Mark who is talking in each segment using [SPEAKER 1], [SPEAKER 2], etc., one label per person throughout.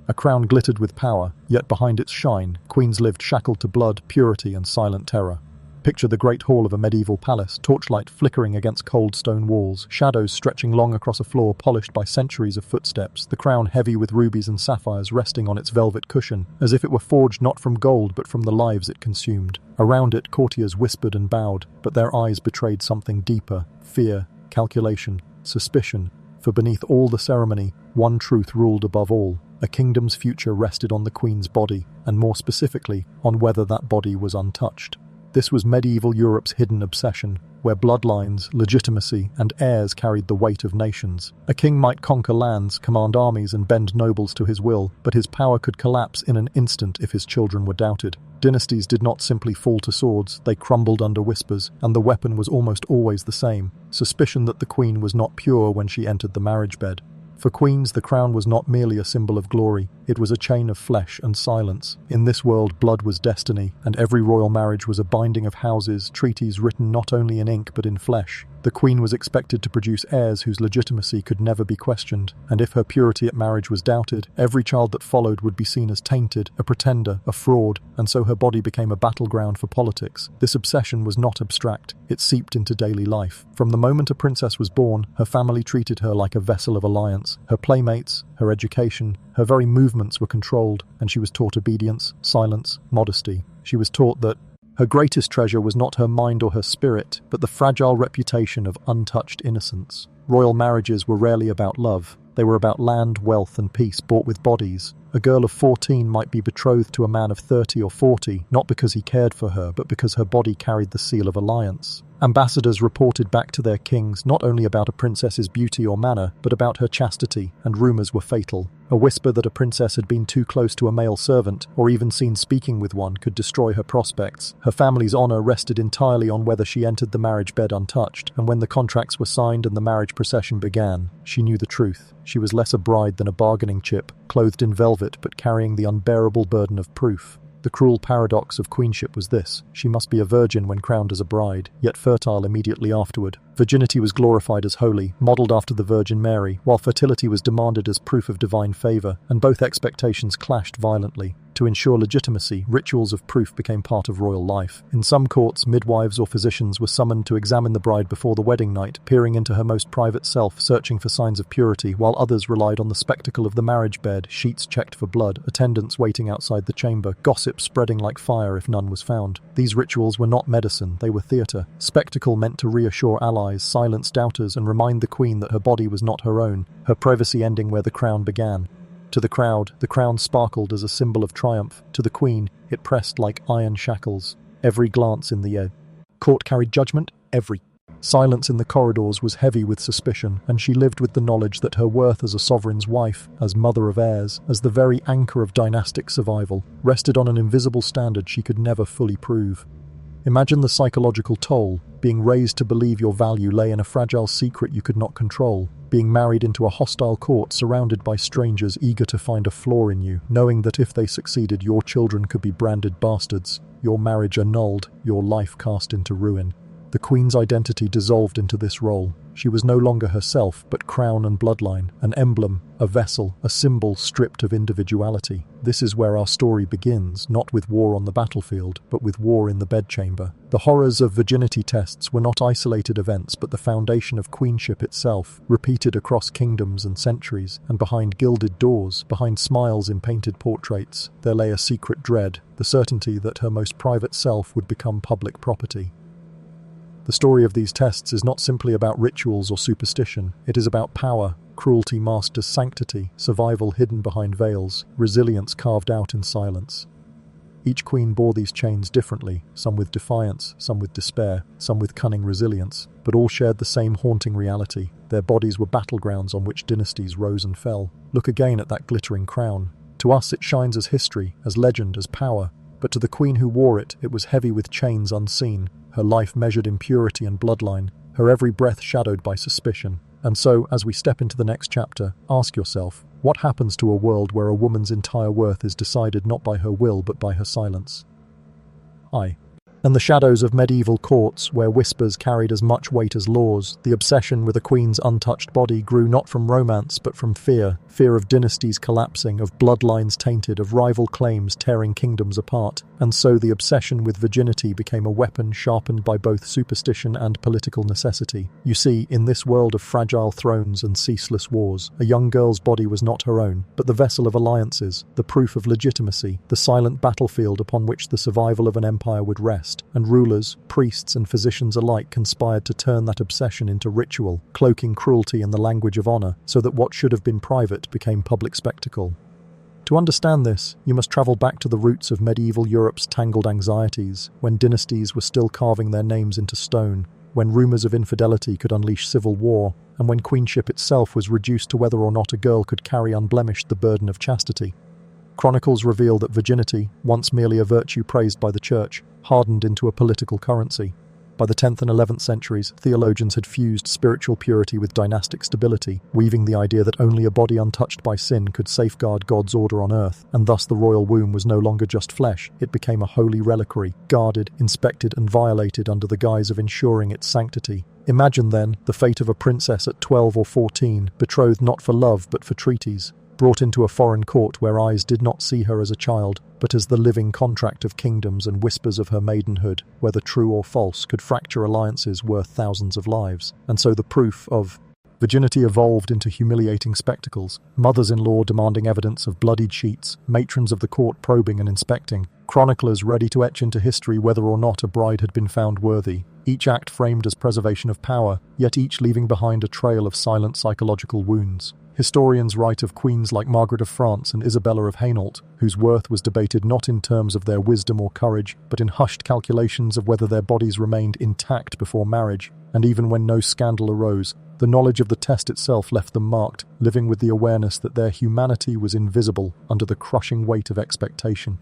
[SPEAKER 1] A crown glittered with power, yet behind its shine, queens lived shackled to blood, purity, and silent terror. Picture the great hall of a medieval palace, torchlight flickering against cold stone walls, shadows stretching long across a floor polished by centuries of footsteps, the crown heavy with rubies and sapphires resting on its velvet cushion, as if it were forged not from gold but from the lives it consumed. Around it, courtiers whispered and bowed, but their eyes betrayed something deeper: fear, calculation, suspicion. For beneath all the ceremony, one truth ruled above all. A kingdom's future rested on the queen's body, and more specifically, on whether that body was untouched. This was medieval Europe's hidden obsession, where bloodlines, legitimacy, and heirs carried the weight of nations. A king might conquer lands, command armies, and bend nobles to his will, but his power could collapse in an instant if his children were doubted. Dynasties did not simply fall to swords, they crumbled under whispers, and the weapon was almost always the same: suspicion that the queen was not pure when she entered the marriage bed. For queens, the crown was not merely a symbol of glory, it was a chain of flesh and silence. In this world, blood was destiny, and every royal marriage was a binding of houses, treaties written not only in ink but in flesh. The queen was expected to produce heirs whose legitimacy could never be questioned, and if her purity at marriage was doubted, every child that followed would be seen as tainted, a pretender, a fraud, and so her body became a battleground for politics. This obsession was not abstract, it seeped into daily life. From the moment a princess was born, her family treated her like a vessel of alliance. Her playmates, her education, her very movements were controlled, and she was taught obedience, silence, modesty. She was taught that her greatest treasure was not her mind or her spirit, but the fragile reputation of untouched innocence. Royal marriages were rarely about love. They were about land, wealth, and peace bought with bodies. A girl of 14 might be betrothed to a man of 30 or 40, not because he cared for her, but because her body carried the seal of alliance. Ambassadors reported back to their kings not only about a princess's beauty or manner, but about her chastity, and rumors were fatal. A whisper that a princess had been too close to a male servant, or even seen speaking with one, could destroy her prospects. Her family's honor rested entirely on whether she entered the marriage bed untouched, and when the contracts were signed and the marriage procession began, she knew the truth. She was less a bride than a bargaining chip, clothed in velvet but carrying the unbearable burden of proof. The cruel paradox of queenship was this: she must be a virgin when crowned as a bride, yet fertile immediately afterward. Virginity was glorified as holy, modelled after the Virgin Mary, while fertility was demanded as proof of divine favour, and both expectations clashed violently. To ensure legitimacy, rituals of proof became part of royal life. In some courts, midwives or physicians were summoned to examine the bride before the wedding night, peering into her most private self, searching for signs of purity, while others relied on the spectacle of the marriage bed, sheets checked for blood, attendants waiting outside the chamber, gossip spreading like fire if none was found. These rituals were not medicine, they were theatre. Spectacle meant to reassure allies, silence doubters, and remind the queen that her body was not her own, her privacy ending where the crown began. To the crowd, the crown sparkled as a symbol of triumph. To the queen, it pressed like iron shackles. Every glance in the court carried judgment. Every silence in the corridors was heavy with suspicion, and she lived with the knowledge that her worth as a sovereign's wife, as mother of heirs, as the very anchor of dynastic survival, rested on an invisible standard she could never fully prove. Imagine the psychological toll, being raised to believe your value lay in a fragile secret you could not control, being married into a hostile court surrounded by strangers eager to find a flaw in you, knowing that if they succeeded your children could be branded bastards, your marriage annulled, your life cast into ruin. The queen's identity dissolved into this role. She was no longer herself, but crown and bloodline, an emblem, a vessel, a symbol stripped of individuality. This is where our story begins, not with war on the battlefield, but with war in the bedchamber. The horrors of virginity tests were not isolated events, but the foundation of queenship itself, repeated across kingdoms and centuries, and behind gilded doors, behind smiles in painted portraits, there lay a secret dread, the certainty that her most private self would become public property. The story of these tests is not simply about rituals or superstition. It is about power, cruelty masked as sanctity, survival hidden behind veils, resilience carved out in silence. Each queen bore these chains differently, some with defiance, some with despair, some with cunning resilience, but all shared the same haunting reality. Their bodies were battlegrounds on which dynasties rose and fell. Look again at that glittering crown. To us it shines as history, as legend, as power, but to the queen who wore it, it was heavy with chains unseen, her life measured in purity and bloodline, her every breath shadowed by suspicion. And so, as we step into the next chapter, ask yourself, what happens to a world where a woman's entire worth is decided not by her will but by her silence? And the shadows of medieval courts, where whispers carried as much weight as laws, the obsession with a queen's untouched body grew not from romance but from fear of dynasties collapsing, of bloodlines tainted, of rival claims tearing kingdoms apart. And so the obsession with virginity became a weapon sharpened by both superstition and political necessity. You see, in this world of fragile thrones and ceaseless wars, a young girl's body was not her own, but the vessel of alliances, the proof of legitimacy, the silent battlefield upon which the survival of an empire would rest. And rulers, priests and physicians alike conspired to turn that obsession into ritual, cloaking cruelty in the language of honor, so that what should have been private became public spectacle. To understand this, you must travel back to the roots of medieval Europe's tangled anxieties, when dynasties were still carving their names into stone, when rumours of infidelity could unleash civil war, and when queenship itself was reduced to whether or not a girl could carry unblemished the burden of chastity. Chronicles reveal that virginity, once merely a virtue praised by the Church, hardened into a political currency. By the 10th and 11th centuries, theologians had fused spiritual purity with dynastic stability, weaving the idea that only a body untouched by sin could safeguard God's order on earth, and thus the royal womb was no longer just flesh, it became a holy reliquary, guarded, inspected and violated under the guise of ensuring its sanctity. Imagine, then, the fate of a princess at 12 or 14, betrothed not for love but for treaties, brought into a foreign court where eyes did not see her as a child, but as the living contract of kingdoms, and whispers of her maidenhood, whether true or false, could fracture alliances worth thousands of lives. And so the proof of virginity evolved into humiliating spectacles, mothers-in-law demanding evidence of bloodied sheets, matrons of the court probing and inspecting, chroniclers ready to etch into history whether or not a bride had been found worthy, each act framed as preservation of power, yet each leaving behind a trail of silent psychological wounds. Historians write of queens like Margaret of France and Isabella of Hainault, whose worth was debated not in terms of their wisdom or courage, but in hushed calculations of whether their bodies remained intact before marriage, and even when no scandal arose, the knowledge of the test itself left them marked, living with the awareness that their humanity was invisible under the crushing weight of expectation.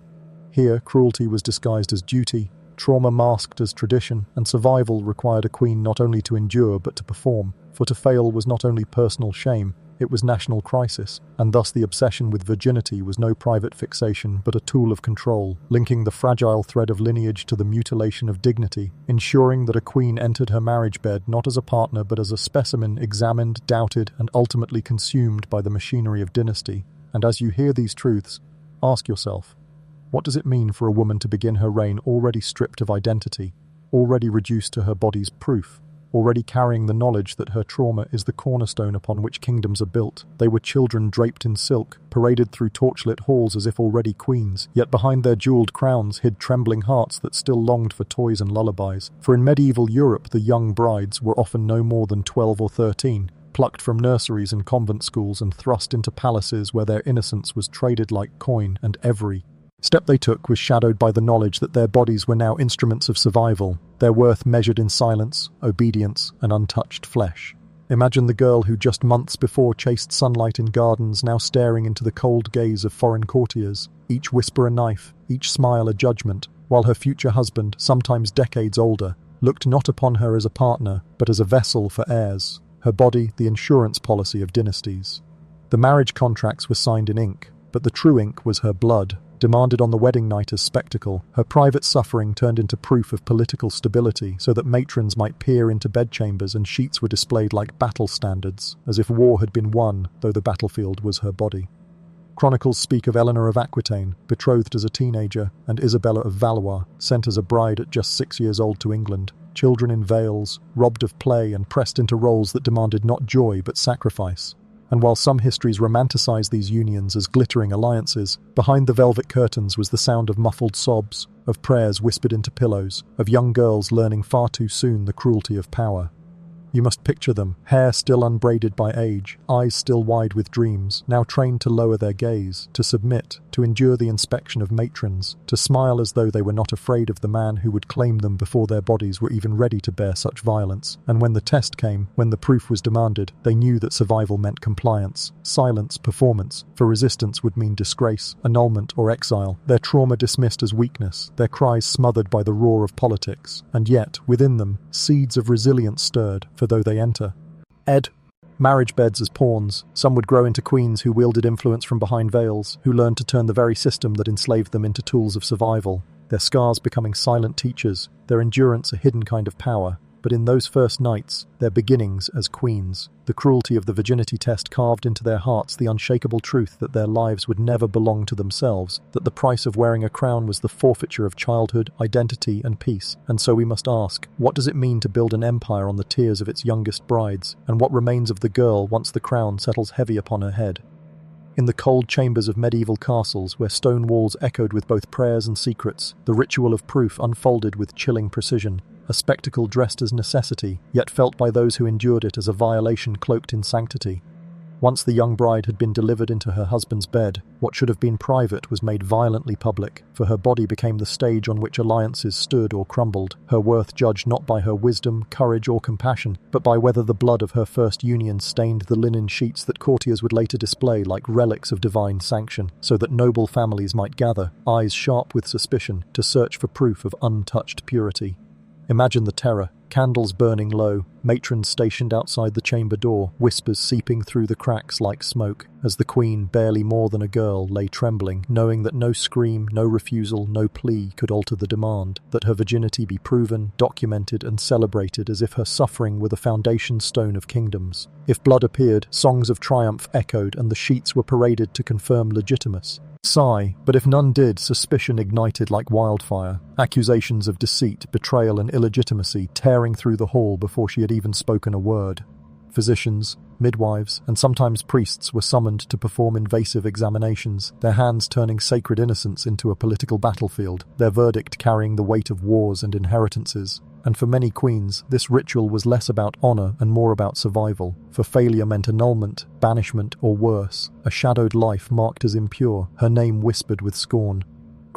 [SPEAKER 1] Here, cruelty was disguised as duty, trauma masked as tradition, and survival required a queen not only to endure but to perform, for to fail was not only personal shame, it was national crisis, and thus the obsession with virginity was no private fixation but a tool of control, linking the fragile thread of lineage to the mutilation of dignity, ensuring that a queen entered her marriage bed not as a partner but as a specimen examined, doubted, and ultimately consumed by the machinery of dynasty. And as you hear these truths, ask yourself, what does it mean for a woman to begin her reign already stripped of identity, already reduced to her body's proof, already carrying the knowledge that her trauma is the cornerstone upon which kingdoms are built? They were children draped in silk, paraded through torchlit halls as if already queens, yet behind their jeweled crowns hid trembling hearts that still longed for toys and lullabies. For in medieval Europe the young brides were often no more than 12 or 13, plucked from nurseries and convent schools and thrust into palaces where their innocence was traded like coin, and every step they took was shadowed by the knowledge that their bodies were now instruments of survival, their worth measured in silence, obedience, and untouched flesh. Imagine the girl who just months before chased sunlight in gardens now staring into the cold gaze of foreign courtiers, each whisper a knife, each smile a judgment, while her future husband, sometimes decades older, looked not upon her as a partner, but as a vessel for heirs, her body the insurance policy of dynasties. The marriage contracts were signed in ink, but the true ink was her blood, demanded on the wedding night as spectacle, her private suffering turned into proof of political stability so that matrons might peer into bedchambers and sheets were displayed like battle standards, as if war had been won, though the battlefield was her body. Chronicles speak of Eleanor of Aquitaine, betrothed as a teenager, and Isabella of Valois, sent as a bride at just 6 years old to England, children in veils, robbed of play and pressed into roles that demanded not joy but sacrifice. And while some histories romanticize these unions as glittering alliances, behind the velvet curtains was the sound of muffled sobs, of prayers whispered into pillows, of young girls learning far too soon the cruelty of power. You must picture them, hair still unbraided by age, eyes still wide with dreams, now trained to lower their gaze, to submit, to endure the inspection of matrons, to smile as though they were not afraid of the man who would claim them before their bodies were even ready to bear such violence. And when the test came, when the proof was demanded, they knew that survival meant compliance, silence, performance, for resistance would mean disgrace, annulment, or exile, their trauma dismissed as weakness, their cries smothered by the roar of politics. And yet, within them, seeds of resilience stirred, for though they enter marriage beds as pawns, some would grow into queens who wielded influence from behind veils, who learned to turn the very system that enslaved them into tools of survival. their scars becoming silent teachers, their endurance a hidden kind of power. But in those first nights, their beginnings as queens, the cruelty of the virginity test carved into their hearts the unshakable truth that their lives would never belong to themselves, that the price of wearing a crown was the forfeiture of childhood, identity, and peace. And so we must ask, what does it mean to build an empire on the tears of its youngest brides? And what remains of the girl once the crown settles heavy upon her head? In the cold chambers of medieval castles, where stone walls echoed with both prayers and secrets, the ritual of proof unfolded with chilling precision, a spectacle dressed as necessity, yet felt by those who endured it as a violation cloaked in sanctity. Once the young bride had been delivered into her husband's bed, what should have been private was made violently public, for her body became the stage on which alliances stood or crumbled, her worth judged not by her wisdom, courage, or compassion, but by whether the blood of her first union stained the linen sheets that courtiers would later display like relics of divine sanction, so that noble families might gather, eyes sharp with suspicion, to search for proof of untouched purity. Imagine the terror, candles burning low, matrons stationed outside the chamber door, whispers seeping through the cracks like smoke, as the queen, barely more than a girl, lay trembling, knowing that no scream, no refusal, no plea could alter the demand, that her virginity be proven, documented, and celebrated as if her suffering were the foundation stone of kingdoms. If blood appeared, songs of triumph echoed, and the sheets were paraded to confirm legitimacy. Sigh, but if none did, suspicion ignited like wildfire, accusations of deceit, betrayal, and illegitimacy tearing through the hall before she had even spoken a word. Physicians, midwives, and sometimes priests were summoned to perform invasive examinations, their hands turning sacred innocence into a political battlefield, their verdict carrying the weight of wars and inheritances. And for many queens, this ritual was less about honor and more about survival, for failure meant annulment, banishment, or worse, a shadowed life marked as impure, her name whispered with scorn.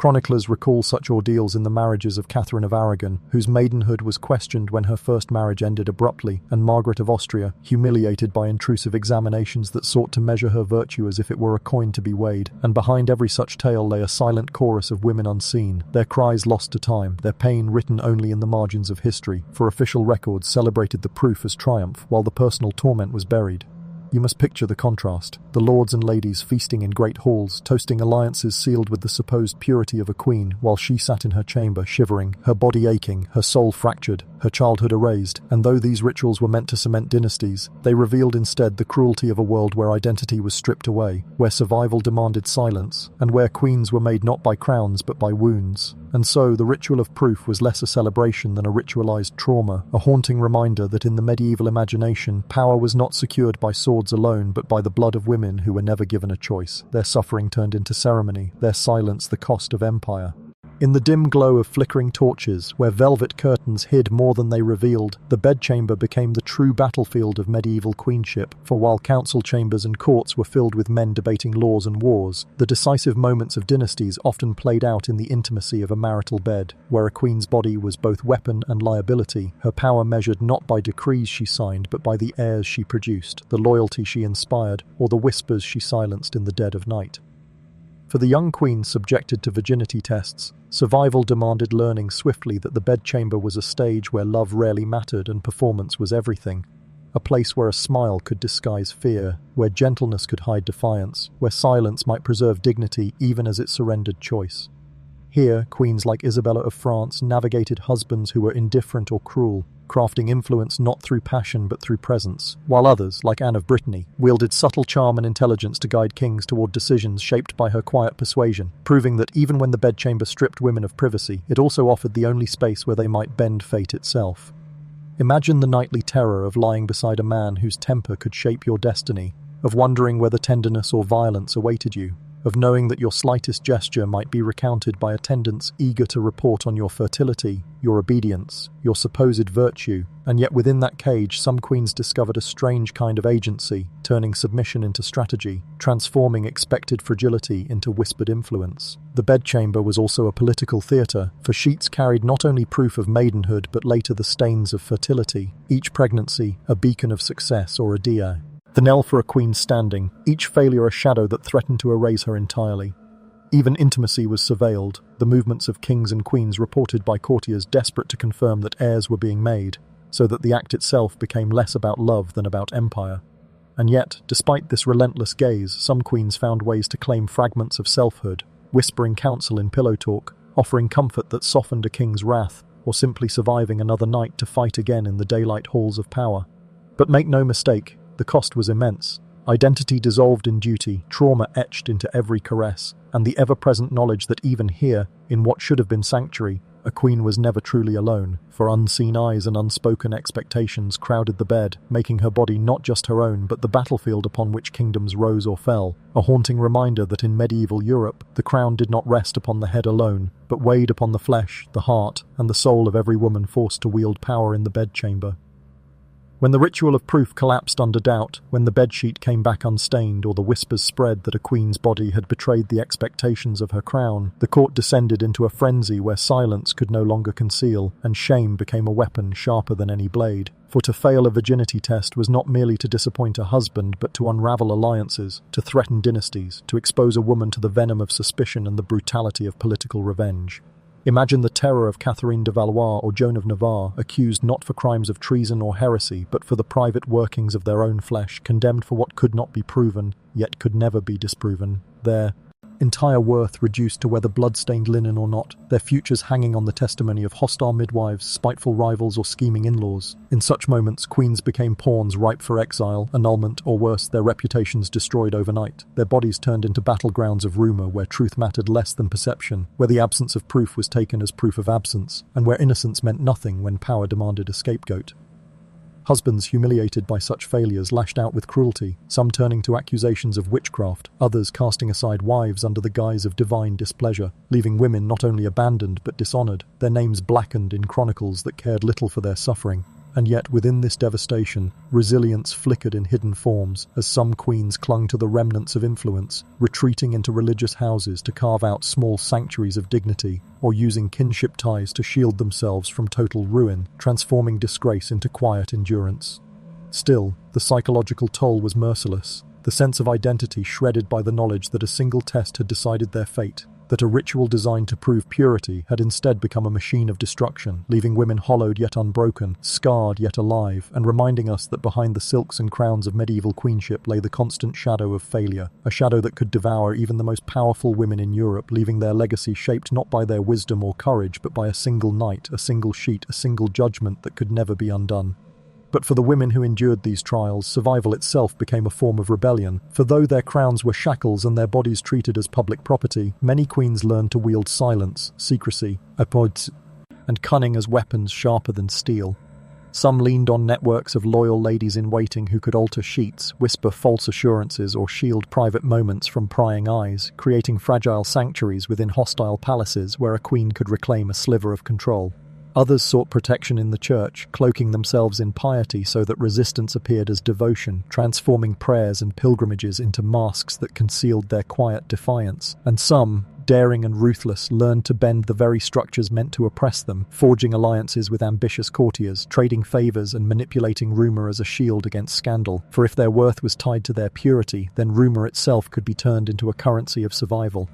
[SPEAKER 1] Chroniclers recall such ordeals in the marriages of Catherine of Aragon, whose maidenhood was questioned when her first marriage ended abruptly, and Margaret of Austria, humiliated by intrusive examinations that sought to measure her virtue as if it were a coin to be weighed. And behind every such tale lay a silent chorus of women unseen, their cries lost to time, their pain written only in the margins of history, for official records celebrated the proof as triumph, while the personal torment was buried. You must picture the contrast, the lords and ladies feasting in great halls, toasting alliances sealed with the supposed purity of a queen, while she sat in her chamber, shivering, her body aching, her soul fractured, her childhood erased. And though these rituals were meant to cement dynasties, they revealed instead the cruelty of a world where identity was stripped away, where survival demanded silence, and where queens were made not by crowns but by wounds. And so the ritual of proof was less a celebration than a ritualized trauma, a haunting reminder that in the medieval imagination, power was not secured by swords alone but by the blood of women who were never given a choice, their suffering turned into ceremony, their silence the cost of empire. In the dim glow of flickering torches, where velvet curtains hid more than they revealed, the bedchamber became the true battlefield of medieval queenship, for while council chambers and courts were filled with men debating laws and wars, the decisive moments of dynasties often played out in the intimacy of a marital bed, where a queen's body was both weapon and liability, her power measured not by decrees she signed but by the heirs she produced, the loyalty she inspired, or the whispers she silenced in the dead of night. For the young queen subjected to virginity tests, survival demanded learning swiftly that the bedchamber was a stage where love rarely mattered and performance was everything, a place where a smile could disguise fear, where gentleness could hide defiance, where silence might preserve dignity even as it surrendered choice. Here, queens like Isabella of France navigated husbands who were indifferent or cruel, crafting influence not through passion but through presence, while others, like Anne of Brittany, wielded subtle charm and intelligence to guide kings toward decisions shaped by her quiet persuasion, proving that even when the bedchamber stripped women of privacy, it also offered the only space where they might bend fate itself. Imagine the nightly terror of lying beside a man whose temper could shape your destiny, of wondering whether tenderness or violence awaited you, of knowing that your slightest gesture might be recounted by attendants eager to report on your fertility, your obedience, your supposed virtue, and yet within that cage some queens discovered a strange kind of agency, turning submission into strategy, transforming expected fragility into whispered influence. The bedchamber was also a political theatre, for sheets carried not only proof of maidenhood but later the stains of fertility, each pregnancy a beacon of success or a dia. The knell for a queen's standing, each failure a shadow that threatened to erase her entirely. Even intimacy was surveilled, the movements of kings and queens reported by courtiers desperate to confirm that heirs were being made, so that the act itself became less about love than about empire. And yet, despite this relentless gaze, some queens found ways to claim fragments of selfhood, whispering counsel in pillow talk, offering comfort that softened a king's wrath, or simply surviving another night to fight again in the daylight halls of power. But make no mistake, the cost was immense. Identity dissolved in duty, trauma etched into every caress, and the ever-present knowledge that even here, in what should have been sanctuary, a queen was never truly alone, for unseen eyes and unspoken expectations crowded the bed, making her body not just her own but the battlefield upon which kingdoms rose or fell, a haunting reminder that in medieval Europe, the crown did not rest upon the head alone, but weighed upon the flesh, the heart, and the soul of every woman forced to wield power in the bedchamber. When the ritual of proof collapsed under doubt, when the bedsheet came back unstained or the whispers spread that a queen's body had betrayed the expectations of her crown, the court descended into a frenzy where silence could no longer conceal, and shame became a weapon sharper than any blade. For to fail a virginity test was not merely to disappoint a husband, but to unravel alliances, to threaten dynasties, to expose a woman to the venom of suspicion and the brutality of political revenge. Imagine the terror of Catherine de Valois or Joan of Navarre, accused not for crimes of treason or heresy, but for the private workings of their own flesh, condemned for what could not be proven, yet could never be disproven. Their entire worth reduced to whether blood-stained linen or not, their futures hanging on the testimony of hostile midwives, spiteful rivals, or scheming in-laws. In such moments, queens became pawns ripe for exile, annulment, or worse, their reputations destroyed overnight. Their bodies turned into battlegrounds of rumour where truth mattered less than perception, where the absence of proof was taken as proof of absence, and where innocence meant nothing when power demanded a scapegoat. Husbands humiliated by such failures lashed out with cruelty, some turning to accusations of witchcraft, others casting aside wives under the guise of divine displeasure, leaving women not only abandoned but dishonoured, their names blackened in chronicles that cared little for their suffering. And yet within this devastation, resilience flickered in hidden forms, as some queens clung to the remnants of influence, retreating into religious houses to carve out small sanctuaries of dignity, or using kinship ties to shield themselves from total ruin, transforming disgrace into quiet endurance. Still, the psychological toll was merciless, the sense of identity shredded by the knowledge that a single test had decided their fate, that a ritual designed to prove purity had instead become a machine of destruction, leaving women hollowed yet unbroken, scarred yet alive, and reminding us that behind the silks and crowns of medieval queenship lay the constant shadow of failure, a shadow that could devour even the most powerful women in Europe, leaving their legacy shaped not by their wisdom or courage, but by a single night, a single sheet, a single judgment that could never be undone. But for the women who endured these trials, survival itself became a form of rebellion, for though their crowns were shackles and their bodies treated as public property, many queens learned to wield silence, secrecy, and cunning as weapons sharper than steel. Some leaned on networks of loyal ladies-in-waiting who could alter sheets, whisper false assurances, or shield private moments from prying eyes, creating fragile sanctuaries within hostile palaces where a queen could reclaim a sliver of control. Others sought protection in the church, cloaking themselves in piety so that resistance appeared as devotion, transforming prayers and pilgrimages into masks that concealed their quiet defiance. And some, daring and ruthless, learned to bend the very structures meant to oppress them, forging alliances with ambitious courtiers, trading favors and manipulating rumor as a shield against scandal. For if their worth was tied to their purity, then rumor itself could be turned into a currency of survival.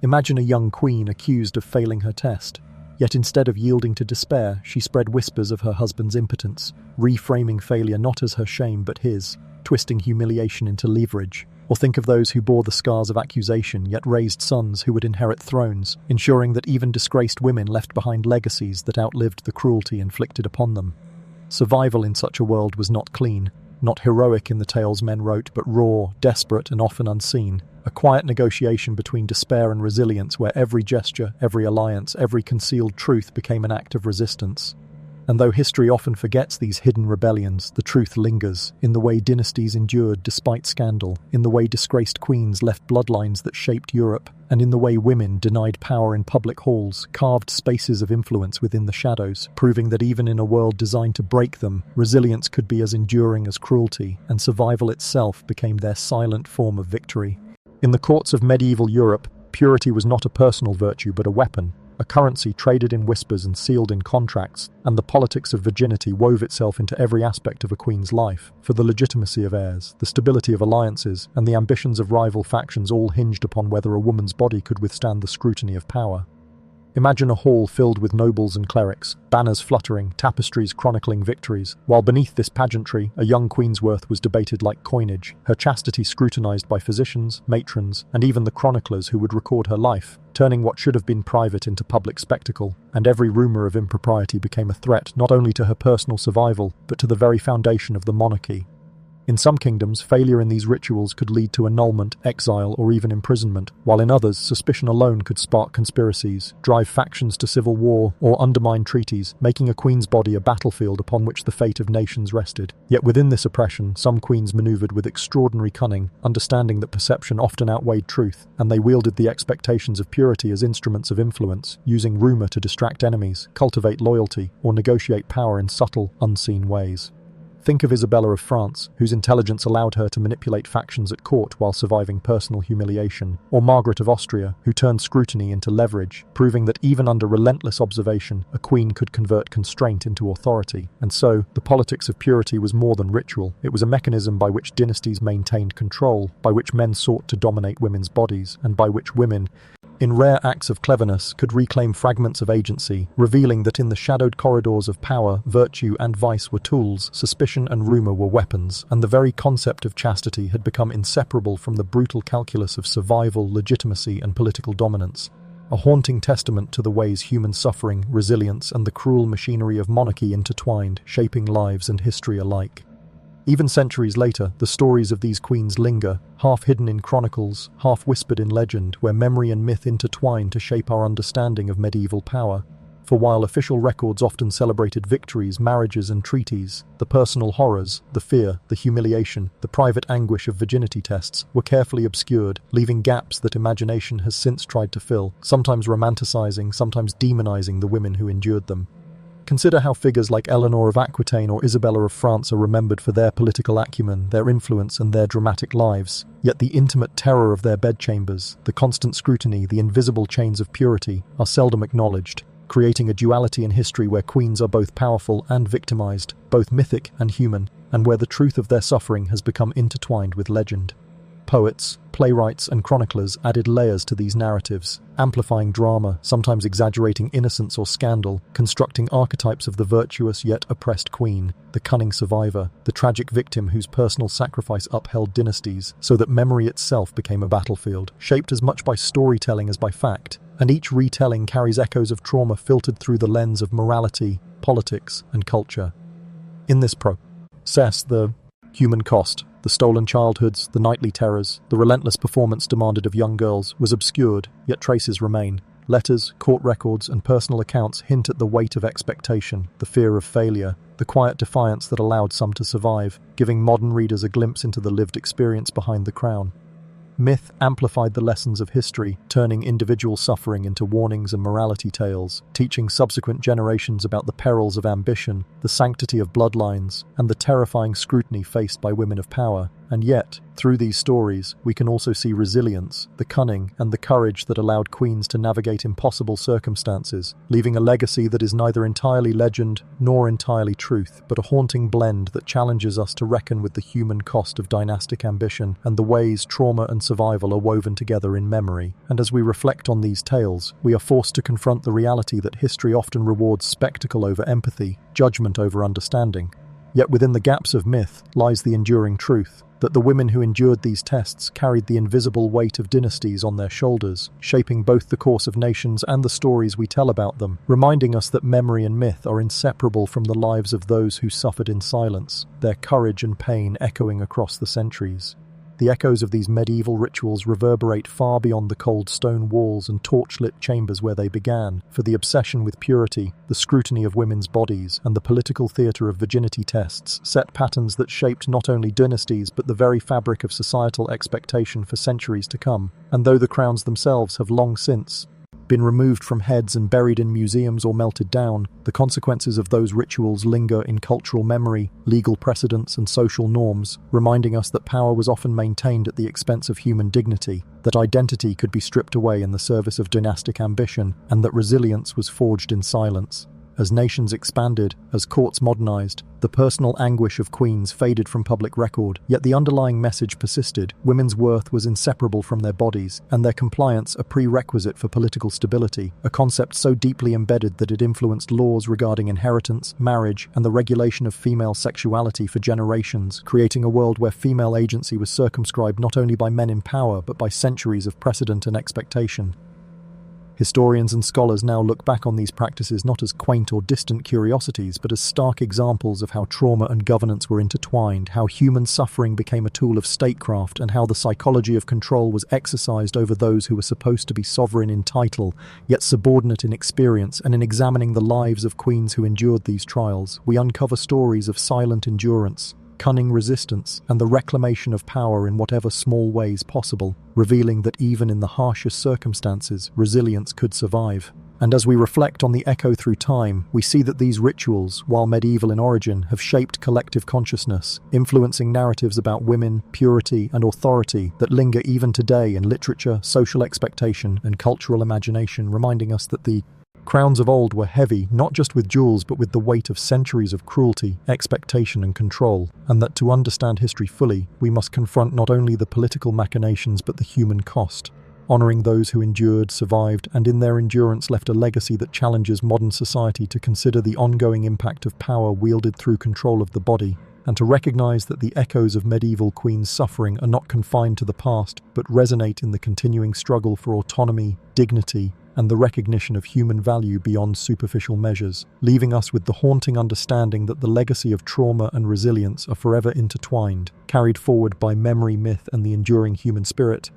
[SPEAKER 1] Imagine a young queen accused of failing her test. Yet instead of yielding to despair, she spread whispers of her husband's impotence, reframing failure not as her shame but his, twisting humiliation into leverage. Or think of those who bore the scars of accusation yet raised sons who would inherit thrones, ensuring that even disgraced women left behind legacies that outlived the cruelty inflicted upon them. Survival in such a world was not clean, not heroic in the tales men wrote, but raw, desperate, and often unseen. A quiet negotiation between despair and resilience where every gesture, every alliance, every concealed truth became an act of resistance. And though history often forgets these hidden rebellions, the truth lingers, in the way dynasties endured despite scandal, in the way disgraced queens left bloodlines that shaped Europe, and in the way women, denied power in public halls, carved spaces of influence within the shadows, proving that even in a world designed to break them, resilience could be as enduring as cruelty, and survival itself became their silent form of victory. In the courts of medieval Europe, purity was not a personal virtue but a weapon, a currency traded in whispers and sealed in contracts, and the politics of virginity wove itself into every aspect of a queen's life, for the legitimacy of heirs, the stability of alliances, and the ambitions of rival factions all hinged upon whether a woman's body could withstand the scrutiny of power. Imagine a hall filled with nobles and clerics, banners fluttering, tapestries chronicling victories, while beneath this pageantry, a young queen's worth was debated like coinage, her chastity scrutinized by physicians, matrons, and even the chroniclers who would record her life, turning what should have been private into public spectacle, and every rumor of impropriety became a threat not only to her personal survival, but to the very foundation of the monarchy. In some kingdoms, failure in these rituals could lead to annulment, exile, or even imprisonment, while in others, suspicion alone could spark conspiracies, drive factions to civil war, or undermine treaties, making a queen's body a battlefield upon which the fate of nations rested. Yet within this oppression, some queens maneuvered with extraordinary cunning, understanding that perception often outweighed truth, and they wielded the expectations of purity as instruments of influence, using rumor to distract enemies, cultivate loyalty, or negotiate power in subtle, unseen ways. Think of Isabella of France, whose intelligence allowed her to manipulate factions at court while surviving personal humiliation, or Margaret of Austria, who turned scrutiny into leverage, proving that even under relentless observation, a queen could convert constraint into authority. And so, the politics of purity was more than ritual. It was a mechanism by which dynasties maintained control, by which men sought to dominate women's bodies, and by which women, in rare acts of cleverness, could reclaim fragments of agency, revealing that in the shadowed corridors of power, virtue and vice were tools, suspicion and rumor were weapons, and the very concept of chastity had become inseparable from the brutal calculus of survival, legitimacy and political dominance. A haunting testament to the ways human suffering, resilience and the cruel machinery of monarchy intertwined, shaping lives and history alike. Even centuries later, the stories of these queens linger, half hidden in chronicles, half whispered in legend, where memory and myth intertwine to shape our understanding of medieval power. For while official records often celebrated victories, marriages and treaties, the personal horrors, the fear, the humiliation, the private anguish of virginity tests were carefully obscured, leaving gaps that imagination has since tried to fill, sometimes romanticizing, sometimes demonizing the women who endured them. Consider how figures like Eleanor of Aquitaine or Isabella of France are remembered for their political acumen, their influence and their dramatic lives. Yet the intimate terror of their bedchambers, the constant scrutiny, the invisible chains of purity, are seldom acknowledged, creating a duality in history where queens are both powerful and victimized, both mythic and human, and where the truth of their suffering has become intertwined with legend. Poets, playwrights and chroniclers added layers to these narratives, amplifying drama, sometimes exaggerating innocence or scandal, constructing archetypes of the virtuous yet oppressed queen, the cunning survivor, the tragic victim whose personal sacrifice upheld dynasties, so that memory itself became a battlefield, shaped as much by storytelling as by fact, and each retelling carries echoes of trauma filtered through the lens of morality, politics and culture. In this process, the human cost, the stolen childhoods, the nightly terrors, the relentless performance demanded of young girls was obscured, yet traces remain. Letters, court records, and personal accounts hint at the weight of expectation, the fear of failure, the quiet defiance that allowed some to survive, giving modern readers a glimpse into the lived experience behind the crown. Myth amplified the lessons of history, turning individual suffering into warnings and morality tales, teaching subsequent generations about the perils of ambition, the sanctity of bloodlines, and the terrifying scrutiny faced by women of power. And yet, through these stories, we can also see resilience, the cunning, and the courage that allowed queens to navigate impossible circumstances, leaving a legacy that is neither entirely legend nor entirely truth, but a haunting blend that challenges us to reckon with the human cost of dynastic ambition and the ways trauma and survival are woven together in memory. And as we reflect on these tales, we are forced to confront the reality that history often rewards spectacle over empathy, judgment over understanding. Yet within the gaps of myth lies the enduring truth, that the women who endured these tests carried the invisible weight of dynasties on their shoulders, shaping both the course of nations and the stories we tell about them, reminding us that memory and myth are inseparable from the lives of those who suffered in silence, their courage and pain echoing across the centuries. The echoes of these medieval rituals reverberate far beyond the cold stone walls and torchlit chambers where they began, for the obsession with purity, the scrutiny of women's bodies, and the political theatre of virginity tests set patterns that shaped not only dynasties but the very fabric of societal expectation for centuries to come. And though the crowns themselves have long since been removed from heads and buried in museums or melted down, the consequences of those rituals linger in cultural memory, legal precedents and social norms, reminding us that power was often maintained at the expense of human dignity, that identity could be stripped away in the service of dynastic ambition, and that resilience was forged in silence. As nations expanded, as courts modernized, the personal anguish of queens faded from public record, yet the underlying message persisted. Women's worth was inseparable from their bodies, and their compliance a prerequisite for political stability, a concept so deeply embedded that it influenced laws regarding inheritance, marriage, and the regulation of female sexuality for generations, creating a world where female agency was circumscribed not only by men in power, but by centuries of precedent and expectation. Historians and scholars now look back on these practices not as quaint or distant curiosities, but as stark examples of how trauma and governance were intertwined, how human suffering became a tool of statecraft, and how the psychology of control was exercised over those who were supposed to be sovereign in title, yet subordinate in experience. And in examining the lives of queens who endured these trials, we uncover stories of silent endurance, cunning resistance, and the reclamation of power in whatever small ways possible, revealing that even in the harshest circumstances, resilience could survive. And as we reflect on the echo through time, we see that these rituals, while medieval in origin, have shaped collective consciousness, influencing narratives about women, purity, and authority that linger even today in literature, social expectation, and cultural imagination, reminding us that the crowns of old were heavy, not just with jewels, but with the weight of centuries of cruelty, expectation, and control, and that to understand history fully, we must confront not only the political machinations but the human cost, honoring those who endured, survived, and in their endurance left a legacy that challenges modern society to consider the ongoing impact of power wielded through control of the body, and to recognize that the echoes of medieval queens' suffering are not confined to the past, but resonate in the continuing struggle for autonomy, dignity, and the recognition of human value beyond superficial measures, leaving us with the haunting understanding that the legacy of trauma and resilience are forever intertwined, carried forward by memory, myth, and the enduring human spirit.